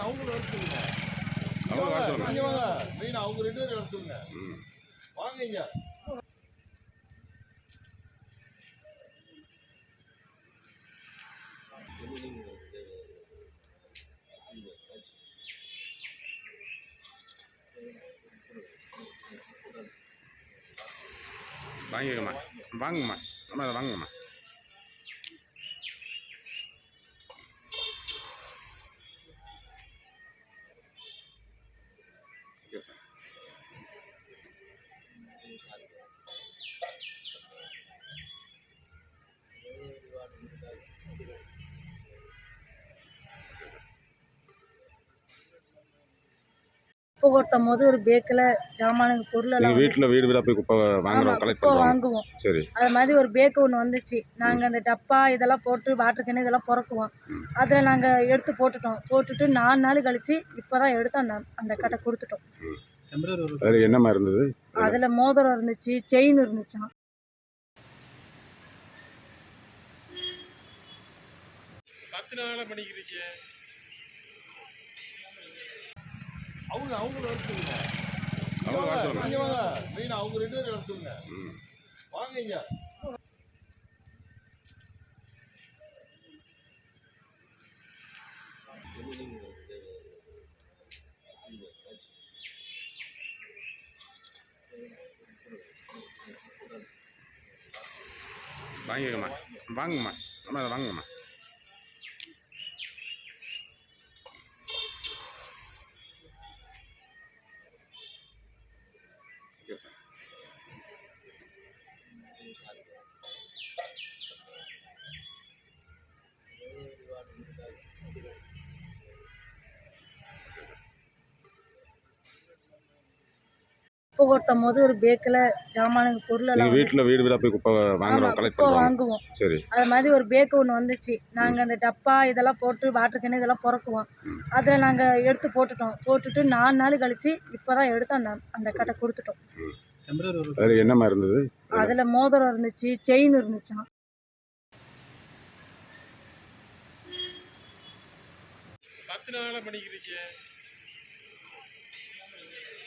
அவங்களும் வர சொல்லுங்க. அவங்க வர சொல்லுங்க. இங்க வாங்க. மெயின் அவங்க 2 பேரும் வர சொல்லுங்க. வாங்க இங்க. வாங்கிக்கம்மா, வாங்கம்மா, அம்மா அதை வாங்கம்மா. Okay sir. குப்பை கொட்டும் போது ஒரு பேக்கில் ஜாமானுங்க பொருளெல்லாம் வீடு வீடாக போய் குப்பை வாங்குறோம், கலெக்ட் குப்பை பண்ணுறோம். வாங்குவோம். சரி. அது மாதிரி ஒரு பேக்கு ஒன்று வந்துச்சு. நாங்கள் அந்த டப்பா இதெல்லாம் போட்டு வாட்டர் கேனு இதெல்லாம் பிறக்குவோம். அதில் நாங்கள் எடுத்து போட்டுட்டு 4 நாள் கழிச்சு இப்போ தான் எடுத்து அந்த கட்டை கொடுத்துட்டோம். வேறு என்னம்மா இருந்தது? அதில் மோதிரம் இருந்துச்சு, செயின் இருந்துச்சான். அவங்களும் வர சொல்லுங்க. அவங்க வர சொல்லுங்க. இங்க வாங்க. மெயின் அவங்க 2 பேரும் வர சொல்லுங்க. வாங்க இங்க. வாங்கிக்கம்மா, வாங்கம்மா, அம்மா அதை வாங்கம்மா. Okay sir. குப்பை கொட்டும் போது ஒரு பேக்கில் ஜாமானுங்க பொருளெல்லாம் வீடு வீடாக போய் குப்பை வாங்குறோம், கலெக்ட் குப்பை பண்ணுறோம். வாங்குவோம். சரி. அது மாதிரி ஒரு பேக்கு ஒன்று வந்துச்சு. நாங்கள் அந்த டப்பா இதெல்லாம் போட்டு வாட்டர் கேனு இதெல்லாம் பிறக்குவோம். அதில் நாங்கள் எடுத்து போட்டுட்டு 4 நாள் கழிச்சு இப்போ தான் எடுத்து அந்த கட்டை கொடுத்துட்டோம். வேறு என்னம்மா இருந்தது? அதில் மோதிரம் இருந்துச்சு, செயின் இருந்துச்சான். 10 நாளாக பண்ணிக்கிறீங்க.